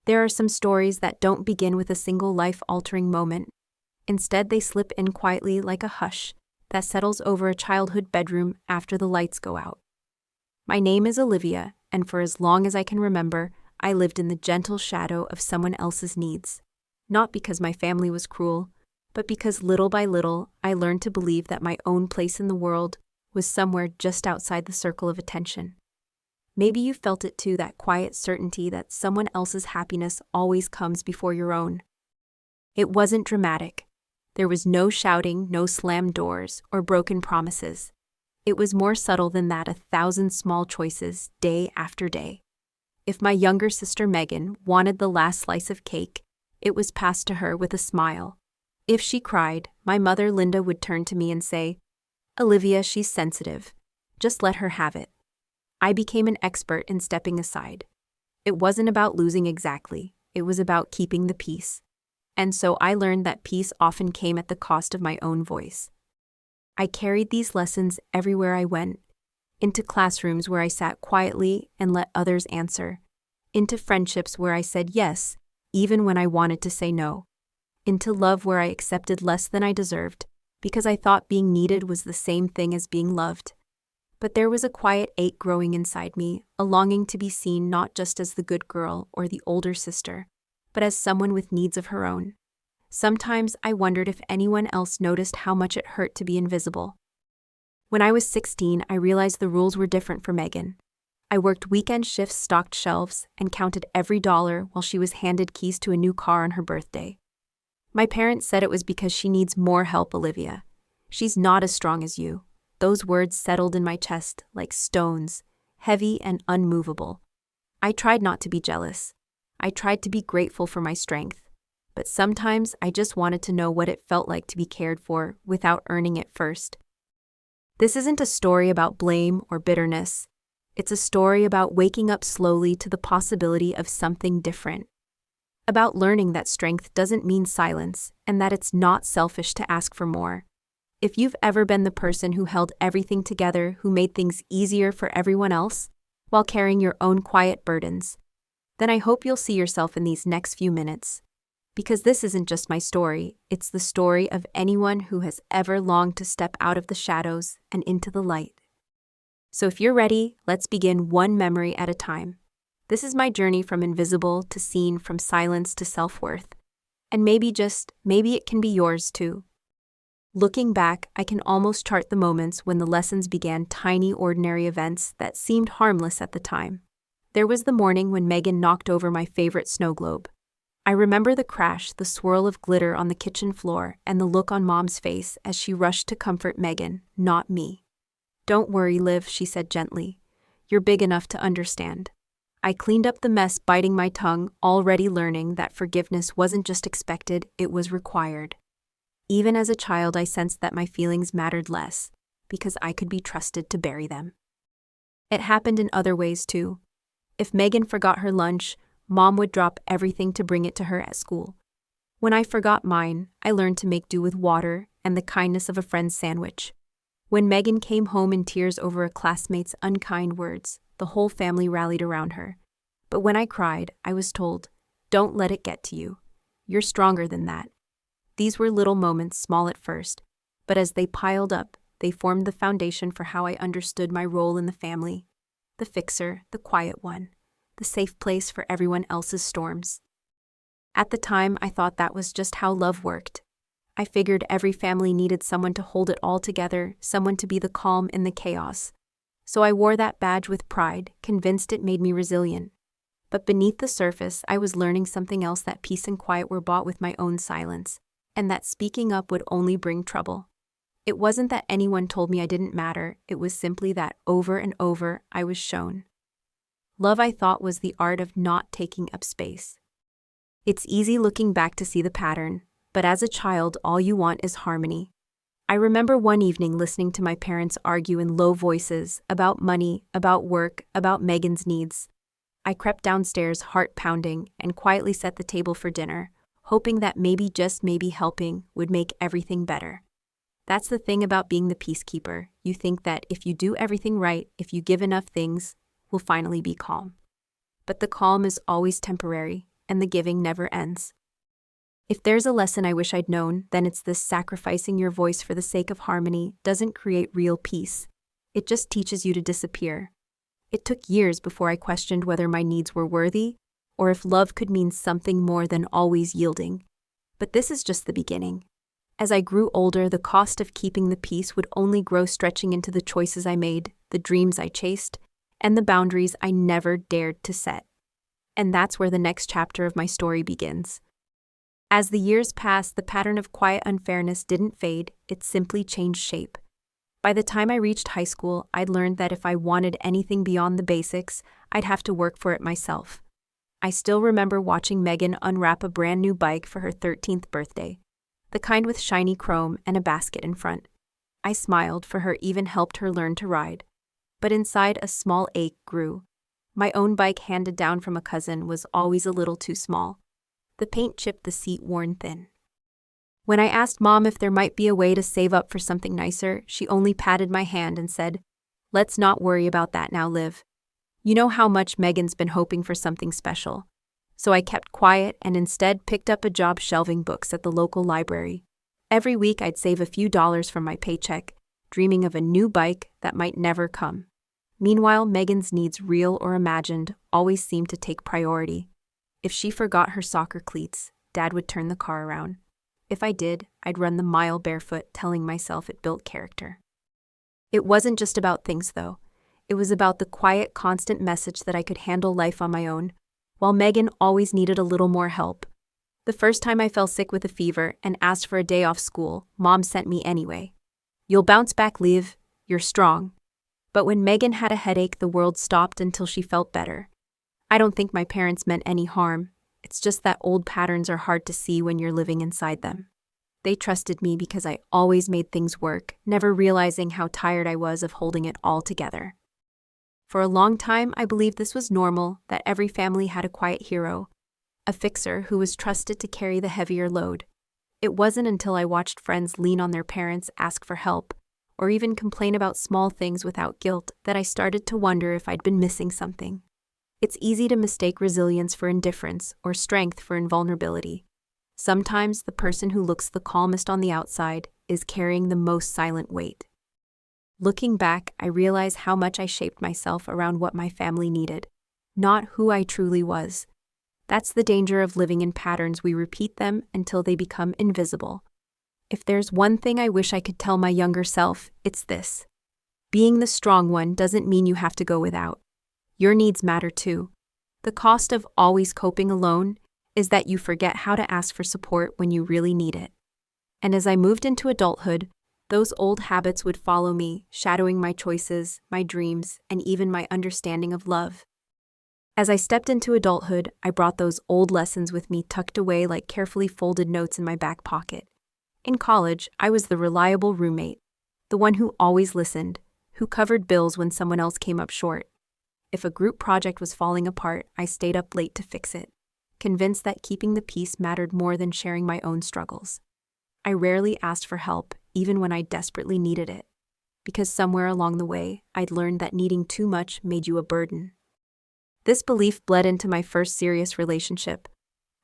There are some stories that don't begin with a single life-altering moment. Instead, they slip in quietly like a hush that settles over a childhood bedroom after the lights go out. My name is Olivia, and for as long as I can remember, I lived in the gentle shadow of someone else's needs. Not because my family was cruel, but because little by little, I learned to believe that my own place in the world was somewhere just outside the circle of attention. Maybe you felt it too, that quiet certainty that someone else's happiness always comes before your own. It wasn't dramatic. There was no shouting, no slammed doors, or broken promises. It was more subtle than that, 1,000 small choices, day after day. If my younger sister Megan wanted the last slice of cake, it was passed to her with a smile. If she cried, my mother Linda would turn to me and say, "Olivia, she's sensitive. Just let her have it." I became an expert in stepping aside. It wasn't about losing exactly, it was about keeping the peace. And so I learned that peace often came at the cost of my own voice. I carried these lessons everywhere I went, into classrooms where I sat quietly and let others answer, into friendships where I said yes, even when I wanted to say no, into love where I accepted less than I deserved, because I thought being needed was the same thing as being loved. But there was a quiet ache growing inside me, a longing to be seen not just as the good girl or the older sister, but as someone with needs of her own. Sometimes I wondered if anyone else noticed how much it hurt to be invisible. When I was 16, I realized the rules were different for Megan. I worked weekend shifts, stocked shelves, and counted every dollar while she was handed keys to a new car on her birthday. My parents said it was because she needs more help, Olivia. She's not as strong as you. Those words settled in my chest like stones, heavy and unmovable. I tried not to be jealous. I tried to be grateful for my strength. But sometimes I just wanted to know what it felt like to be cared for without earning it first. This isn't a story about blame or bitterness. It's a story about waking up slowly to the possibility of something different. About learning that strength doesn't mean silence and that it's not selfish to ask for more. If you've ever been the person who held everything together, who made things easier for everyone else, while carrying your own quiet burdens, then I hope you'll see yourself in these next few minutes. Because this isn't just my story, it's the story of anyone who has ever longed to step out of the shadows and into the light. So if you're ready, let's begin one memory at a time. This is my journey from invisible to seen, from silence to self-worth. And maybe it can be yours too. Looking back, I can almost chart the moments when the lessons began, tiny, ordinary events that seemed harmless at the time. There was the morning when Megan knocked over my favorite snow globe. I remember the crash, the swirl of glitter on the kitchen floor, and the look on Mom's face as she rushed to comfort Megan, not me. "Don't worry, Liv," she said gently. "You're big enough to understand." I cleaned up the mess, biting my tongue, already learning that forgiveness wasn't just expected, it was required. Even as a child, I sensed that my feelings mattered less, because I could be trusted to bury them. It happened in other ways too. If Megan forgot her lunch, Mom would drop everything to bring it to her at school. When I forgot mine, I learned to make do with water and the kindness of a friend's sandwich. When Megan came home in tears over a classmate's unkind words, the whole family rallied around her. But when I cried, I was told, "Don't let it get to you. You're stronger than that." These were little moments, small at first, but as they piled up, they formed the foundation for how I understood my role in the family. The fixer, the quiet one, the safe place for everyone else's storms. At the time, I thought that was just how love worked. I figured every family needed someone to hold it all together, someone to be the calm in the chaos. So I wore that badge with pride, convinced it made me resilient. But beneath the surface, I was learning something else, that peace and quiet were bought with my own silence, and that speaking up would only bring trouble. It wasn't that anyone told me I didn't matter, it was simply that over and over I was shown. Love, I thought, was the art of not taking up space. It's easy looking back to see the pattern, but as a child, all you want is harmony. I remember one evening listening to my parents argue in low voices about money, about work, about Megan's needs. I crept downstairs, heart pounding, and quietly set the table for dinner, hoping that maybe, just maybe, helping would make everything better. That's the thing about being the peacekeeper. You think that if you do everything right, if you give enough things, we'll finally be calm. But the calm is always temporary. and the giving never ends. If there's a lesson I wish I'd known, then it's this: sacrificing your voice for the sake of harmony doesn't create real peace. It just teaches you to disappear. It took years before I questioned whether my needs were worthy, or if love could mean something more than always yielding. But this is just the beginning. As I grew older, the cost of keeping the peace would only grow, stretching into the choices I made, the dreams I chased, and the boundaries I never dared to set. And that's where the next chapter of my story begins. As the years passed, the pattern of quiet unfairness didn't fade, it simply changed shape. By the time I reached high school, I'd learned that if I wanted anything beyond the basics, I'd have to work for it myself. I still remember watching Megan unwrap a brand new bike for her 13th birthday, the kind with shiny chrome and a basket in front. I smiled, for her, even helped her learn to ride. But inside, a small ache grew. My own bike, handed down from a cousin, was always a little too small. The paint chipped, the seat worn thin. When I asked Mom if there might be a way to save up for something nicer, she only patted my hand and said, "Let's not worry about that now, Liv. You know how much Megan's been hoping for something special." So I kept quiet and instead picked up a job shelving books at the local library. Every week I'd save a few dollars from my paycheck, dreaming of a new bike that might never come. Meanwhile, Megan's needs, real or imagined, always seemed to take priority. If she forgot her soccer cleats, Dad would turn the car around. If I did, I'd run the mile barefoot, telling myself it built character. It wasn't just about things, though. It was about the quiet, constant message that I could handle life on my own, while Megan always needed a little more help. The first time I fell sick with a fever and asked for a day off school, Mom sent me anyway. "You'll bounce back, Liv. You're strong." But when Megan had a headache, the world stopped until she felt better. I don't think my parents meant any harm. It's just that old patterns are hard to see when you're living inside them. They trusted me because I always made things work, never realizing how tired I was of holding it all together. For a long time, I believed this was normal, that every family had a quiet hero, a fixer who was trusted to carry the heavier load. It wasn't until I watched friends lean on their parents, ask for help, or even complain about small things without guilt, that I started to wonder if I'd been missing something. It's easy to mistake resilience for indifference or strength for invulnerability. Sometimes the person who looks the calmest on the outside is carrying the most silent weight. Looking back, I realize how much I shaped myself around what my family needed, not who I truly was. That's the danger of living in patterns. We repeat them until they become invisible. If there's one thing I wish I could tell my younger self, it's this: being the strong one doesn't mean you have to go without. Your needs matter too. The cost of always coping alone is that you forget how to ask for support when you really need it. And as I moved into adulthood, those old habits would follow me, shadowing my choices, my dreams, and even my understanding of love. As I stepped into adulthood, I brought those old lessons with me, tucked away like carefully folded notes in my back pocket. In college, I was the reliable roommate, the one who always listened, who covered bills when someone else came up short. If a group project was falling apart, I stayed up late to fix it, convinced that keeping the peace mattered more than sharing my own struggles. I rarely asked for help, even when I desperately needed it, because somewhere along the way, I'd learned that needing too much made you a burden. This belief bled into my first serious relationship.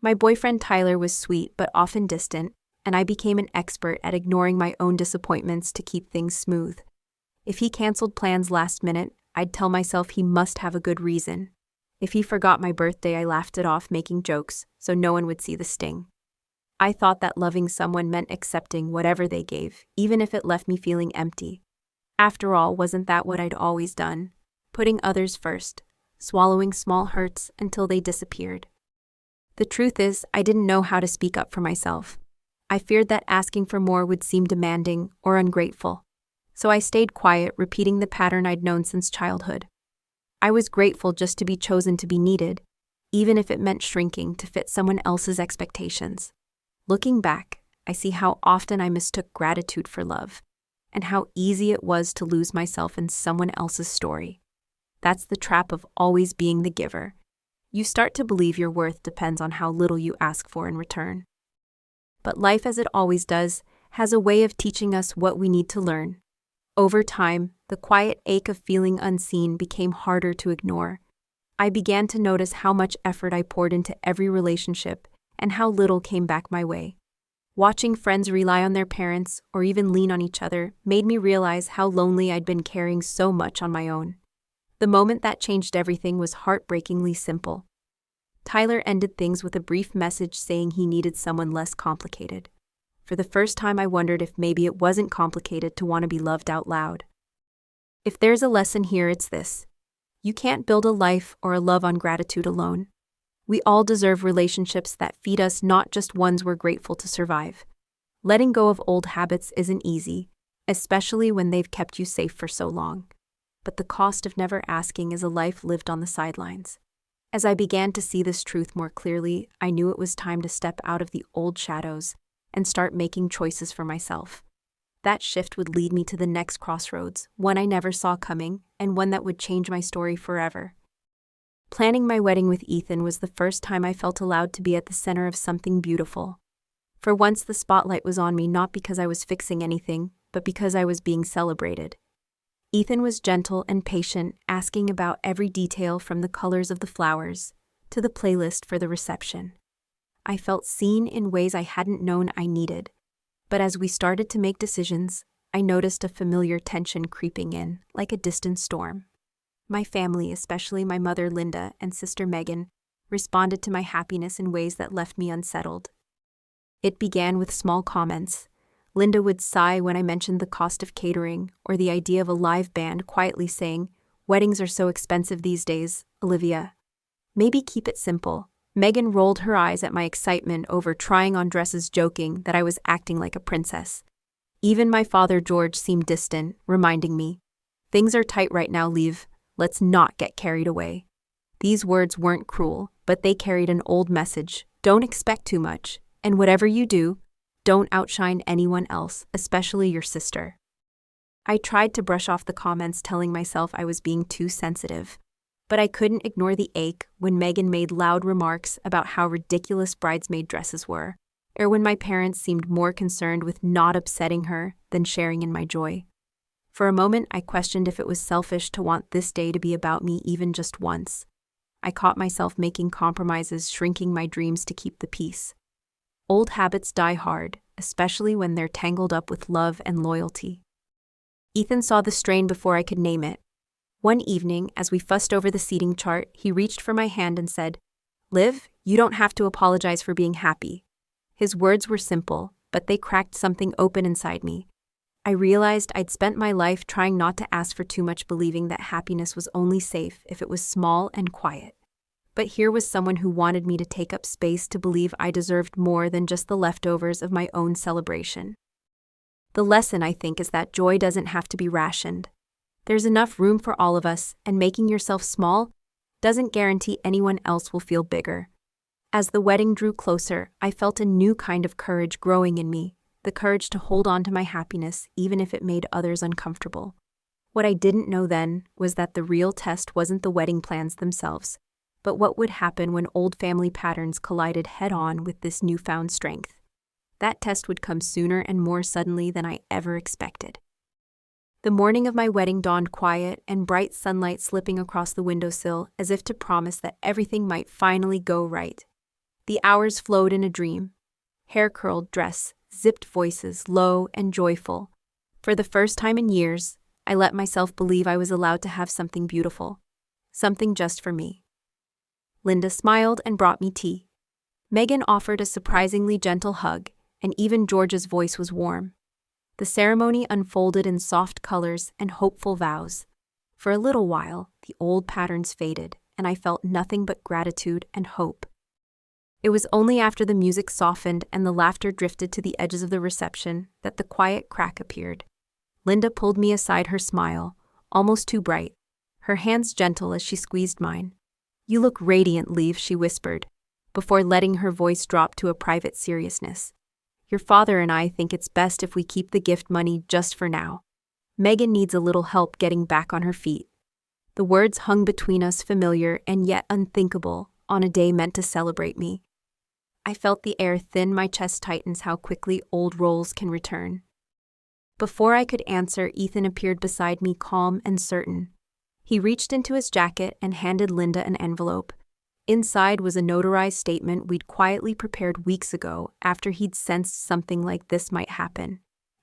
My boyfriend Tyler was sweet but often distant, and I became an expert at ignoring my own disappointments to keep things smooth. If he canceled plans last minute, I'd tell myself he must have a good reason. If he forgot my birthday, I laughed it off, making jokes so no one would see the sting. I thought that loving someone meant accepting whatever they gave, even if it left me feeling empty. After all, wasn't that what I'd always done? Putting others first, swallowing small hurts until they disappeared. The truth is, I didn't know how to speak up for myself. I feared that asking for more would seem demanding or ungrateful. So I stayed quiet, repeating the pattern I'd known since childhood. I was grateful just to be chosen, to be needed, even if it meant shrinking to fit someone else's expectations. Looking back, I see how often I mistook gratitude for love, and how easy it was to lose myself in someone else's story. That's the trap of always being the giver. You start to believe your worth depends on how little you ask for in return. But life, as it always does, has a way of teaching us what we need to learn. Over time, the quiet ache of feeling unseen became harder to ignore. I began to notice how much effort I poured into every relationship and how little came back my way. Watching friends rely on their parents or even lean on each other made me realize how lonely I'd been carrying so much on my own. The moment that changed everything was heartbreakingly simple. Tyler ended things with a brief message saying he needed someone less complicated. For the first time, I wondered if maybe it wasn't complicated to want to be loved out loud. If there's a lesson here, it's this. You can't build a life or a love on gratitude alone. We all deserve relationships that feed us, not just ones we're grateful to survive. Letting go of old habits isn't easy, especially when they've kept you safe for so long. But the cost of never asking is a life lived on the sidelines. As I began to see this truth more clearly, I knew it was time to step out of the old shadows and start making choices for myself. That shift would lead me to the next crossroads, one I never saw coming, and one that would change my story forever. Planning my wedding with Ethan was the first time I felt allowed to be at the center of something beautiful. For once, the spotlight was on me, not because I was fixing anything, but because I was being celebrated. Ethan was gentle and patient, asking about every detail from the colors of the flowers to the playlist for the reception. I felt seen in ways I hadn't known I needed. But as we started to make decisions, I noticed a familiar tension creeping in, like a distant storm. My family, especially my mother Linda and sister Megan, responded to my happiness in ways that left me unsettled. It began with small comments. Linda would sigh when I mentioned the cost of catering or the idea of a live band, quietly saying, "Weddings are so expensive these days, Olivia. Maybe keep it simple." Megan rolled her eyes at my excitement over trying on dresses, joking that I was acting like a princess. Even my father George seemed distant, reminding me, "Things are tight right now, Liv. Let's not get carried away." These words weren't cruel, but they carried an old message. Don't expect too much, and whatever you do, don't outshine anyone else, especially your sister. I tried to brush off the comments, telling myself I was being too sensitive. But I couldn't ignore the ache when Megan made loud remarks about how ridiculous bridesmaid dresses were, or when my parents seemed more concerned with not upsetting her than sharing in my joy. For a moment, I questioned if it was selfish to want this day to be about me even just once. I caught myself making compromises, shrinking my dreams to keep the peace. Old habits die hard, especially when they're tangled up with love and loyalty. Ethan saw the strain before I could name it. One evening, as we fussed over the seating chart, he reached for my hand and said, "Liv, you don't have to apologize for being happy." His words were simple, but they cracked something open inside me. I realized I'd spent my life trying not to ask for too much, believing that happiness was only safe if it was small and quiet. But here was someone who wanted me to take up space, to believe I deserved more than just the leftovers of my own celebration. The lesson, I think, is that joy doesn't have to be rationed. There's enough room for all of us, and making yourself small doesn't guarantee anyone else will feel bigger. As the wedding drew closer, I felt a new kind of courage growing in me, the courage to hold on to my happiness even if it made others uncomfortable. What I didn't know then was that the real test wasn't the wedding plans themselves, but what would happen when old family patterns collided head-on with this newfound strength. That test would come sooner and more suddenly than I ever expected. The morning of my wedding dawned quiet, and bright sunlight slipping across the windowsill as if to promise that everything might finally go right. The hours flowed in a dream. Hair curled, dress, zipped, voices low and joyful. For the first time in years, I let myself believe I was allowed to have something beautiful. Something just for me. Linda smiled and brought me tea. Megan offered a surprisingly gentle hug, and even George's voice was warm. The ceremony unfolded in soft colors and hopeful vows. For a little while, the old patterns faded, and I felt nothing but gratitude and hope. It was only after the music softened and the laughter drifted to the edges of the reception that the quiet crack appeared. Linda pulled me aside, her smile, almost too bright, her hands gentle as she squeezed mine. "You look radiant, Liv," she whispered, before letting her voice drop to a private seriousness. "Your father and I think it's best if we keep the gift money just for now. Megan needs a little help getting back on her feet." The words hung between us, familiar and yet unthinkable, on a day meant to celebrate me. I felt the air thin, my chest tightens, how quickly old roles can return. Before I could answer, Ethan appeared beside me, calm and certain. He reached into his jacket and handed Linda an envelope. Inside was a notarized statement we'd quietly prepared weeks ago after he'd sensed something like this might happen.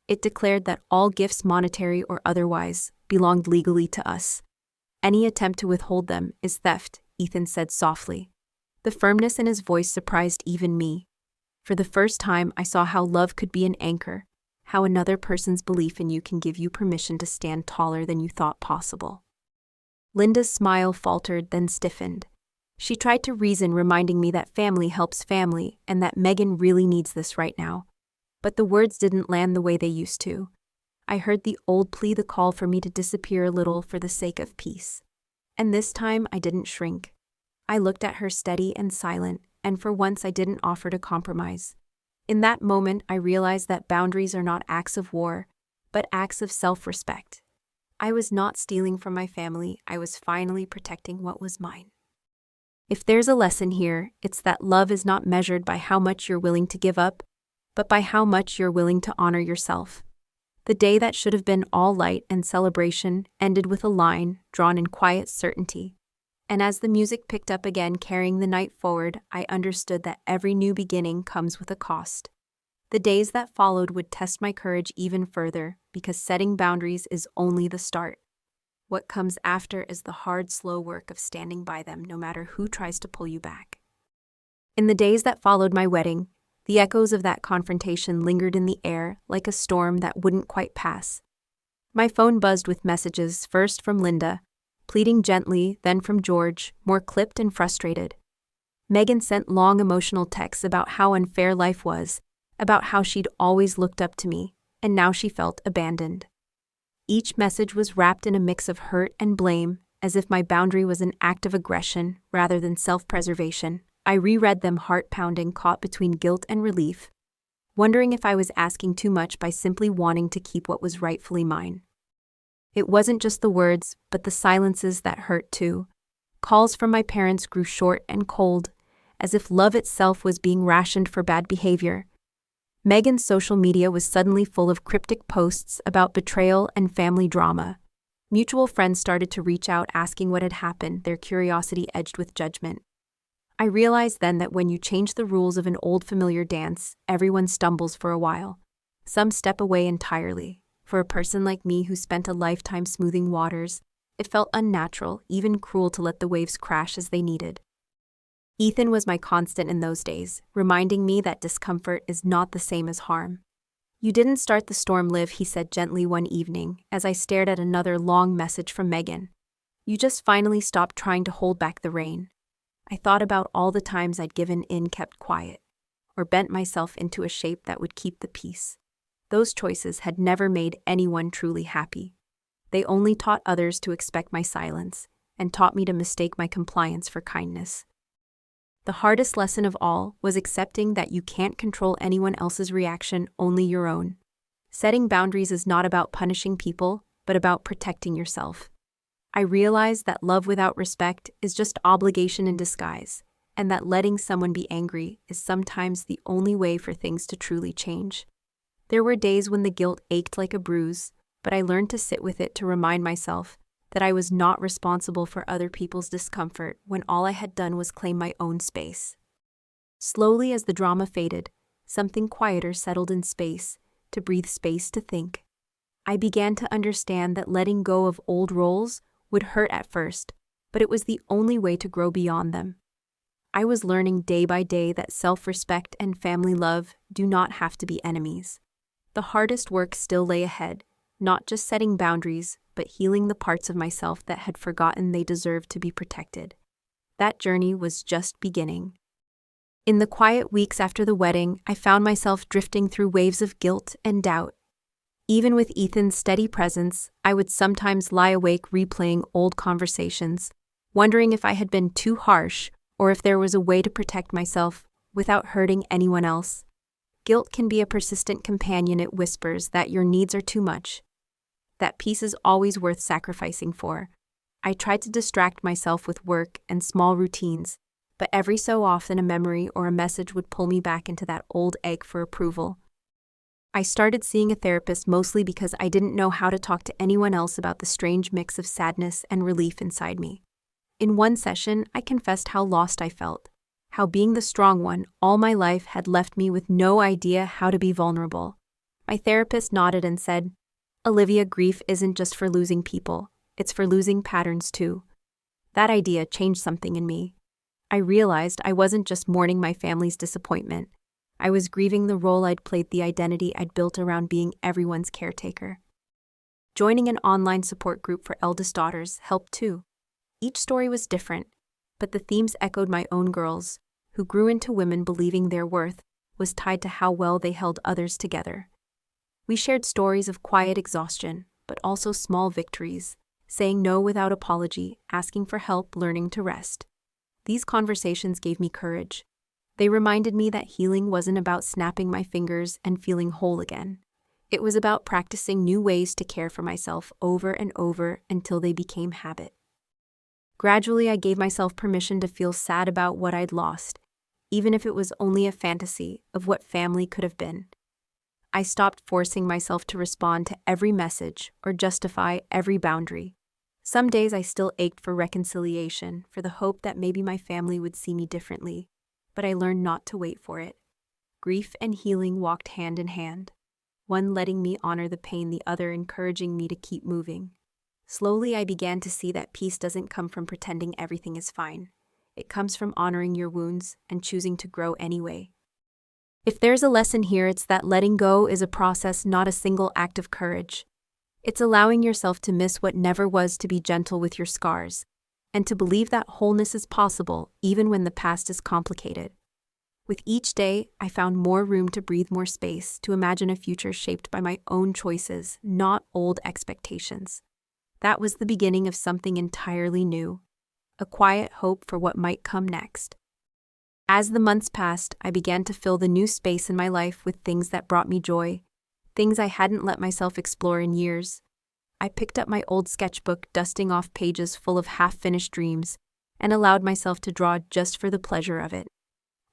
It declared that all gifts, monetary or otherwise, belonged legally to us. Any attempt to withhold them is theft, Ethan said softly. The firmness in his voice surprised even me. For the first time, I saw how love could be an anchor, how another person's belief in you can give you permission to stand taller than you thought possible. Linda's smile faltered, then stiffened. She tried to reason, reminding me that family helps family and that Megan really needs this right now. But the words didn't land the way they used to. I heard the old plea, the call for me to disappear a little for the sake of peace. And this time I didn't shrink. I looked at her steady and silent, and for once I didn't offer to compromise. In that moment, I realized that boundaries are not acts of war, but acts of self-respect. I was not stealing from my family, I was finally protecting what was mine. If there's a lesson here, it's that love is not measured by how much you're willing to give up, but by how much you're willing to honor yourself. The day that should have been all light and celebration ended with a line drawn in quiet certainty. And as the music picked up again, carrying the night forward, I understood that every new beginning comes with a cost. The days that followed would test my courage even further, because setting boundaries is only the start. What comes after is the hard, slow work of standing by them no matter who tries to pull you back. In the days that followed my wedding, the echoes of that confrontation lingered in the air like a storm that wouldn't quite pass. My phone buzzed with messages, first from Linda, pleading gently, then from George, more clipped and frustrated. Megan sent long emotional texts about how unfair life was, about how she'd always looked up to me, and now she felt abandoned. Each message was wrapped in a mix of hurt and blame, as if my boundary was an act of aggression rather than self-preservation. I reread them, heart-pounding, caught between guilt and relief, wondering if I was asking too much by simply wanting to keep what was rightfully mine. It wasn't just the words, but the silences that hurt too. Calls from my parents grew short and cold, as if love itself was being rationed for bad behavior. Megan's social media was suddenly full of cryptic posts about betrayal and family drama. Mutual friends started to reach out asking what had happened, their curiosity edged with judgment. I realized then that when you change the rules of an old familiar dance, everyone stumbles for a while. Some step away entirely. For a person like me who spent a lifetime smoothing waters, it felt unnatural, even cruel, to let the waves crash as they needed. Ethan was my constant in those days, reminding me that discomfort is not the same as harm. "You didn't start the storm, Liv," he said gently one evening, as I stared at another long message from Megan. "You just finally stopped trying to hold back the rain." I thought about all the times I'd given in, kept quiet, or bent myself into a shape that would keep the peace. Those choices had never made anyone truly happy. They only taught others to expect my silence, and taught me to mistake my compliance for kindness. The hardest lesson of all was accepting that you can't control anyone else's reaction, only your own. Setting boundaries is not about punishing people, but about protecting yourself. I realized that love without respect is just obligation in disguise, and that letting someone be angry is sometimes the only way for things to truly change. There were days when the guilt ached like a bruise, but I learned to sit with it, to remind myself that I was not responsible for other people's discomfort when all I had done was claim my own space. Slowly, as the drama faded, something quieter settled in space, to breathe, space to think. I began to understand that letting go of old roles would hurt at first, but it was the only way to grow beyond them. I was learning day by day that self-respect and family love do not have to be enemies. The hardest work still lay ahead, not just setting boundaries, but healing the parts of myself that had forgotten they deserved to be protected. That journey was just beginning. In the quiet weeks after the wedding, I found myself drifting through waves of guilt and doubt. Even with Ethan's steady presence, I would sometimes lie awake replaying old conversations, wondering if I had been too harsh or if there was a way to protect myself without hurting anyone else. Guilt can be a persistent companion. It whispers that your needs are too much, that peace is always worth sacrificing for. I tried to distract myself with work and small routines, but every so often a memory or a message would pull me back into that old ache for approval. I started seeing a therapist mostly because I didn't know how to talk to anyone else about the strange mix of sadness and relief inside me. In one session, I confessed how lost I felt, how being the strong one all my life had left me with no idea how to be vulnerable. My therapist nodded and said, "Olivia, grief isn't just for losing people, it's for losing patterns too." That idea changed something in me. I realized I wasn't just mourning my family's disappointment. I was grieving the role I'd played, the identity I'd built around being everyone's caretaker. Joining an online support group for eldest daughters helped too. Each story was different, but the themes echoed my own girls, who grew into women believing their worth was tied to how well they held others together. We shared stories of quiet exhaustion, but also small victories, saying no without apology, asking for help, learning to rest. These conversations gave me courage. They reminded me that healing wasn't about snapping my fingers and feeling whole again. It was about practicing new ways to care for myself over and over until they became habit. Gradually, I gave myself permission to feel sad about what I'd lost, even if it was only a fantasy of what family could have been. I stopped forcing myself to respond to every message or justify every boundary. Some days I still ached for reconciliation, for the hope that maybe my family would see me differently, but I learned not to wait for it. Grief and healing walked hand in hand, one letting me honor the pain, the other encouraging me to keep moving. Slowly, I began to see that peace doesn't come from pretending everything is fine. It comes from honoring your wounds and choosing to grow anyway. If there's a lesson here, it's that letting go is a process, not a single act of courage. It's allowing yourself to miss what never was, to be gentle with your scars, and to believe that wholeness is possible even when the past is complicated. With each day, I found more room to breathe, more space to imagine a future shaped by my own choices, not old expectations. That was the beginning of something entirely new, a quiet hope for what might come next. As the months passed, I began to fill the new space in my life with things that brought me joy, things I hadn't let myself explore in years. I picked up my old sketchbook, dusting off pages full of half-finished dreams, and allowed myself to draw just for the pleasure of it.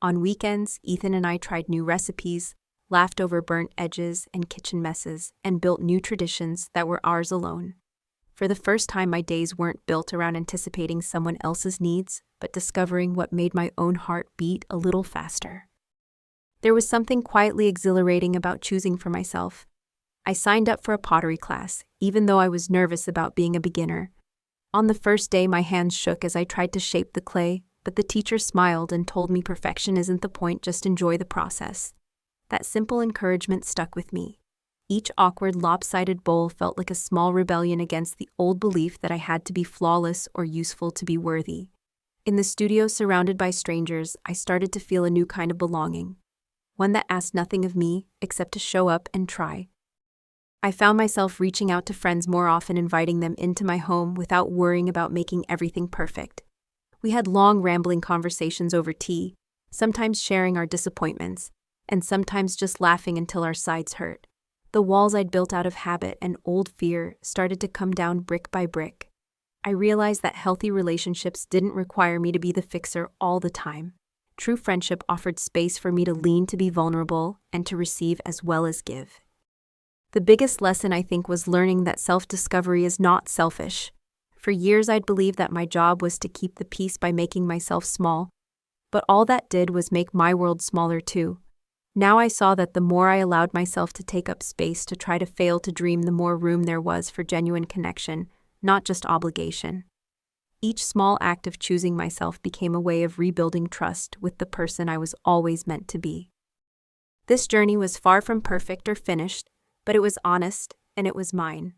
On weekends, Ethan and I tried new recipes, laughed over burnt edges and kitchen messes, and built new traditions that were ours alone. For the first time, my days weren't built around anticipating someone else's needs, but discovering what made my own heart beat a little faster. There was something quietly exhilarating about choosing for myself. I signed up for a pottery class, even though I was nervous about being a beginner. On the first day, my hands shook as I tried to shape the clay, but the teacher smiled and told me perfection isn't the point, just enjoy the process. That simple encouragement stuck with me. Each awkward, lopsided bowl felt like a small rebellion against the old belief that I had to be flawless or useful to be worthy. In the studio, surrounded by strangers, I started to feel a new kind of belonging, one that asked nothing of me except to show up and try. I found myself reaching out to friends more often, inviting them into my home without worrying about making everything perfect. We had long, rambling conversations over tea, sometimes sharing our disappointments, and sometimes just laughing until our sides hurt. The walls I'd built out of habit and old fear started to come down brick by brick. I realized that healthy relationships didn't require me to be the fixer all the time. True friendship offered space for me to lean, to be vulnerable, and to receive as well as give. The biggest lesson, I think, was learning that self-discovery is not selfish. For years, I'd believed that my job was to keep the peace by making myself small, but all that did was make my world smaller too. Now I saw that the more I allowed myself to take up space, to try to fail to dream, the more room there was for genuine connection, not just obligation. Each small act of choosing myself became a way of rebuilding trust with the person I was always meant to be. This journey was far from perfect or finished, but it was honest, and it was mine.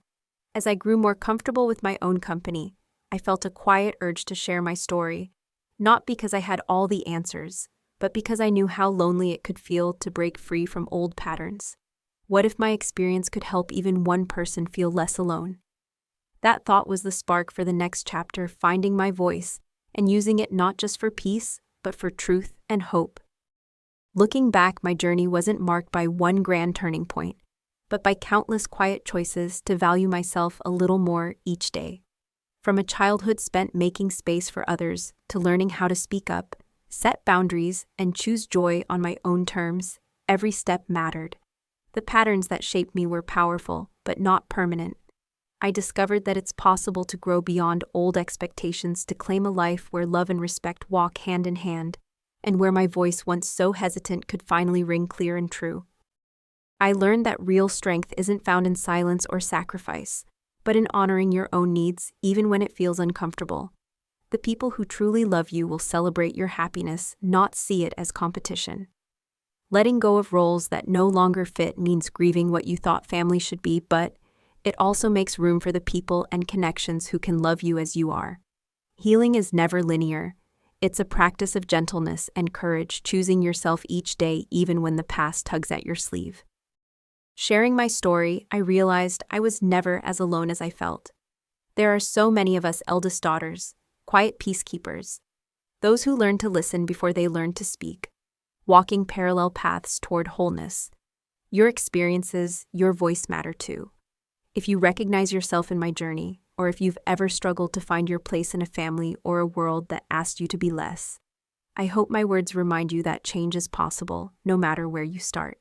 As I grew more comfortable with my own company, I felt a quiet urge to share my story, not because I had all the answers, but because I knew how lonely it could feel to break free from old patterns. What if my experience could help even one person feel less alone? That thought was the spark for the next chapter, finding my voice and using it not just for peace, but for truth and hope. Looking back, my journey wasn't marked by one grand turning point, but by countless quiet choices to value myself a little more each day. From a childhood spent making space for others to learning how to speak up, set boundaries, and choose joy on my own terms, every step mattered. The patterns that shaped me were powerful, but not permanent. I discovered that it's possible to grow beyond old expectations to claim a life where love and respect walk hand in hand, and where my voice, once so hesitant, could finally ring clear and true. I learned that real strength isn't found in silence or sacrifice, but in honoring your own needs, even when it feels uncomfortable. The people who truly love you will celebrate your happiness, not see it as competition. Letting go of roles that no longer fit means grieving what you thought family should be, but it also makes room for the people and connections who can love you as you are. Healing is never linear. It's a practice of gentleness and courage, choosing yourself each day even when the past tugs at your sleeve. Sharing my story, I realized I was never as alone as I felt. There are so many of us eldest daughters, quiet peacekeepers, those who learn to listen before they learn to speak, walking parallel paths toward wholeness. Your experiences, your voice matter too. If you recognize yourself in my journey, or if you've ever struggled to find your place in a family or a world that asked you to be less, I hope my words remind you that change is possible, no matter where you start.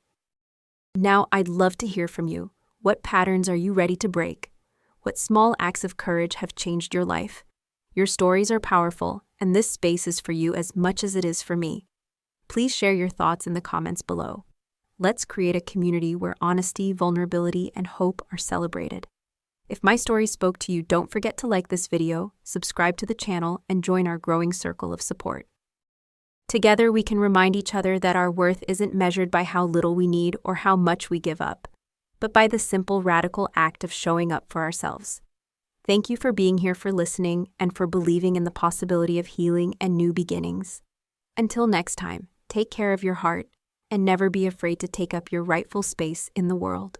Now, I'd love to hear from you. What patterns are you ready to break? What small acts of courage have changed your life? Your stories are powerful, and this space is for you as much as it is for me. Please share your thoughts in the comments below. Let's create a community where honesty, vulnerability, and hope are celebrated. If my story spoke to you, don't forget to like this video, subscribe to the channel, and join our growing circle of support. Together, we can remind each other that our worth isn't measured by how little we need or how much we give up, but by the simple, radical act of showing up for ourselves. Thank you for being here, for listening, and for believing in the possibility of healing and new beginnings. Until next time, take care of your heart, and never be afraid to take up your rightful space in the world.